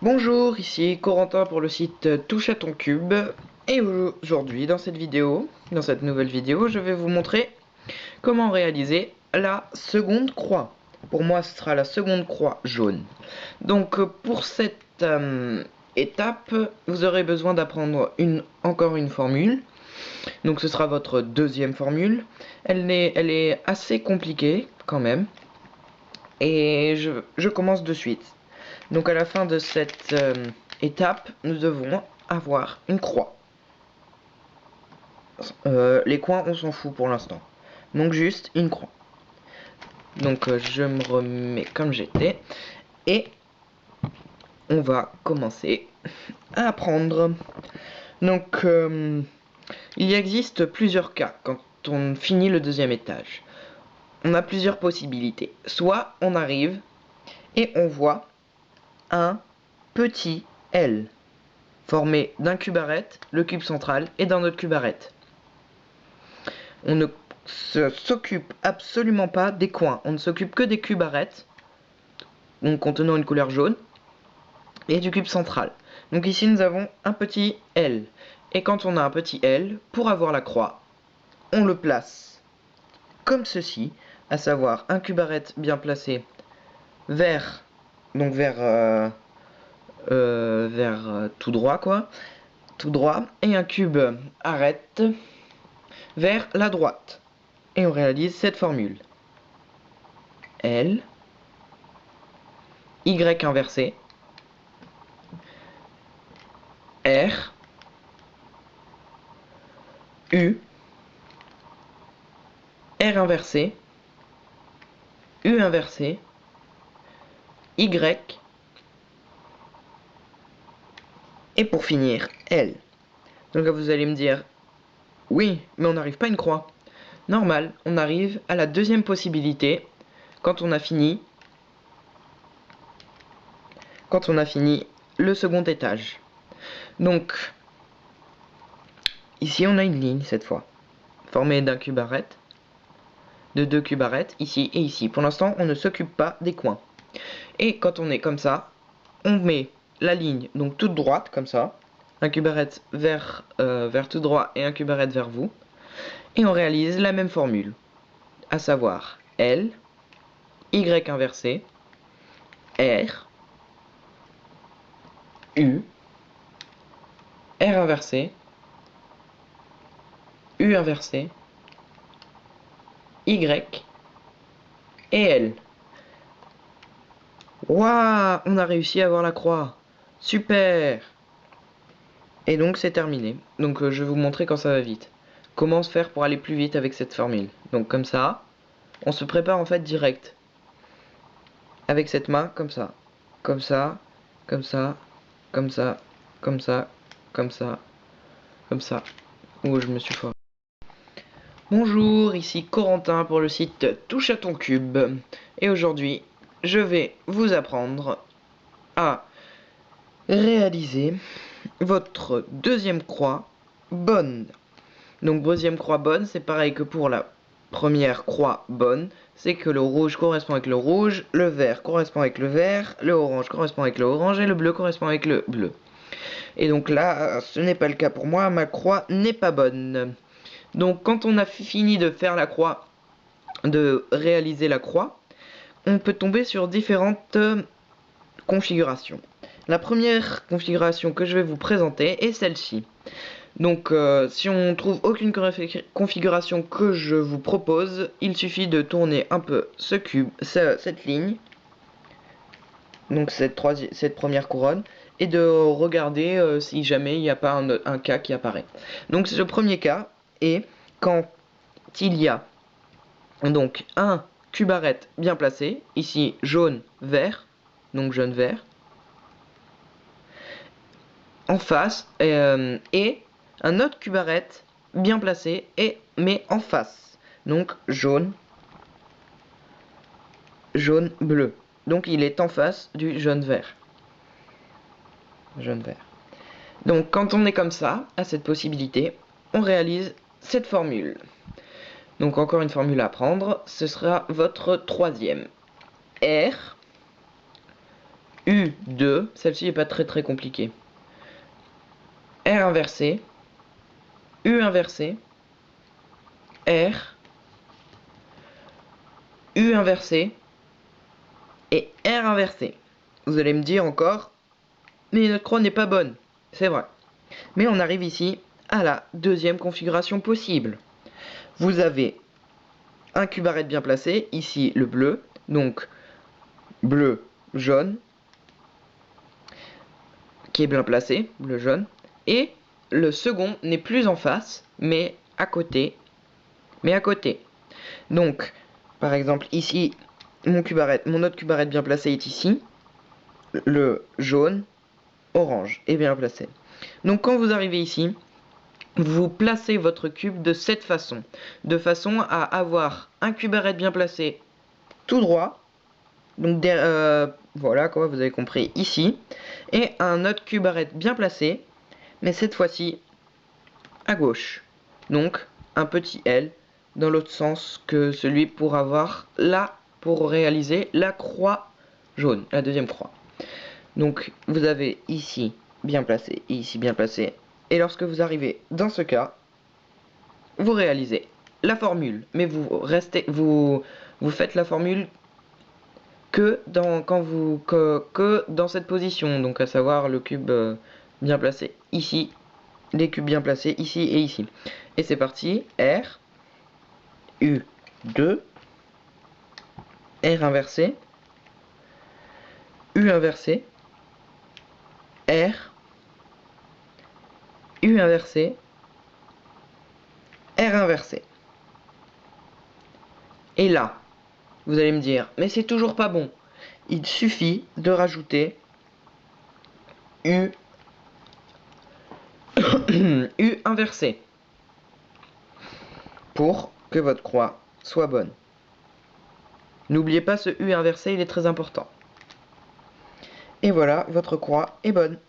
Bonjour, ici Corentin pour le site Touche à ton cube. Et aujourd'hui, dans cette nouvelle vidéo, je vais vous montrer comment réaliser la seconde croix. Pour moi, ce sera la seconde croix jaune. Donc, pour cette étape, vous aurez besoin d'apprendre encore une formule. Donc, ce sera votre deuxième formule. Elle est assez compliquée quand même. Et je commence de suite. Donc à la fin de cette étape, nous devons avoir une croix. Les coins, on s'en fout pour l'instant. Donc juste une croix. Donc je me remets comme j'étais. Et on va commencer à apprendre. Donc il existe plusieurs cas quand on finit le deuxième étage. On a plusieurs possibilités. Soit on arrive et on voit un petit L formé d'un cube arête, le cube central, et d'un autre cube arête. On ne s'occupe absolument pas des coins, on ne s'occupe que des cubes arêtes, donc contenant une couleur jaune, et du cube central. Donc ici nous avons un petit L. Et quand on a un petit L, pour avoir la croix, on le place comme ceci, à savoir un cube arête bien placé vers tout droit quoi, tout droit, et un cube arête vers la droite. Et on réalise cette formule. L, Y inversé, R, U, R inversé, U inversé, Y, et pour finir, L. Donc là vous allez me dire, oui, mais on n'arrive pas à une croix. Normal, on arrive à la deuxième possibilité quand on a fini le second étage. Donc, ici on a une ligne cette fois, formée d'un cube arête, de deux cubes arêtes, ici et ici. Pour l'instant, on ne s'occupe pas des coins. Et quand on est comme ça, on met la ligne donc toute droite, comme ça, un cube arête vers tout droit et un cube arête vers vous, et on réalise la même formule, à savoir L, Y inversé, R, U, R inversé, U inversé, Y et L. Waouh, on a réussi à avoir la croix. Super. Et donc c'est terminé. Donc je vais vous montrer quand ça va vite. Comment se faire pour aller plus vite avec cette formule. Donc comme ça, on se prépare en fait direct. Avec cette main, comme ça. Comme ça, comme ça, comme ça, comme ça, comme ça, comme ça. Ouh, je me suis fort. Bonjour, ici Corentin pour le site Touche à ton cube. Et aujourd'hui, je vais vous apprendre à réaliser votre deuxième croix bonne. Donc deuxième croix bonne, c'est pareil que pour la première croix bonne, c'est que le rouge correspond avec le rouge, le vert correspond avec le vert, le orange correspond avec le orange et le bleu correspond avec le bleu. Et donc là, ce n'est pas le cas pour moi, ma croix n'est pas bonne. Donc quand on a fini de faire la croix, de réaliser la croix, on peut tomber sur différentes configurations. La première configuration que je vais vous présenter est celle-ci. Donc si on trouve aucune configuration que je vous propose, il suffit de tourner un peu ce cube, cette ligne, donc cette première couronne, et de regarder si jamais il n'y a pas un cas qui apparaît. Donc ce premier cas est quand il y a donc un cube arête bien placé, ici jaune, vert, donc jaune, vert, en face, et un autre cube arête bien placé, mais en face. Donc jaune, jaune, bleu. Donc il est en face du jaune vert. Jaune vert. Donc quand on est comme ça, à cette possibilité, on réalise cette formule. Donc encore une formule à prendre, ce sera votre troisième. R, U, U2, celle-ci n'est pas très compliquée. R inversé, U inversé, R, U inversé et R inversé. Vous allez me dire encore, mais notre croix n'est pas bonne. C'est vrai. Mais on arrive ici à la deuxième configuration possible. Vous avez un cube arrête bien placé, ici le bleu, donc bleu, jaune, qui est bien placé, bleu, jaune, et le second n'est plus en face, mais à côté, Donc, par exemple, ici, mon autre cube arrête bien placé est ici, le jaune, orange est bien placé. Donc quand vous arrivez ici, vous placez votre cube de cette façon, de façon à avoir un cube arrête bien placé tout droit, donc voilà quoi, vous avez compris ici, et un autre cube arrête bien placé, mais cette fois-ci à gauche. Donc un petit L dans l'autre sens que celui pour avoir là, pour réaliser la croix jaune, la deuxième croix. Donc vous avez ici bien placé et ici bien placé. Et lorsque vous arrivez dans ce cas, vous réalisez la formule, mais vous faites la formule que dans cette position, donc à savoir le cube bien placé ici, les cubes bien placés ici et ici. Et c'est parti, R, U2, R inversé, U inversé, R, U inversé, R inversé. Et là, vous allez me dire, mais c'est toujours pas bon. Il suffit de rajouter U, U inversé pour que votre croix soit bonne. N'oubliez pas ce U inversé, il est très important. Et voilà, votre croix est bonne.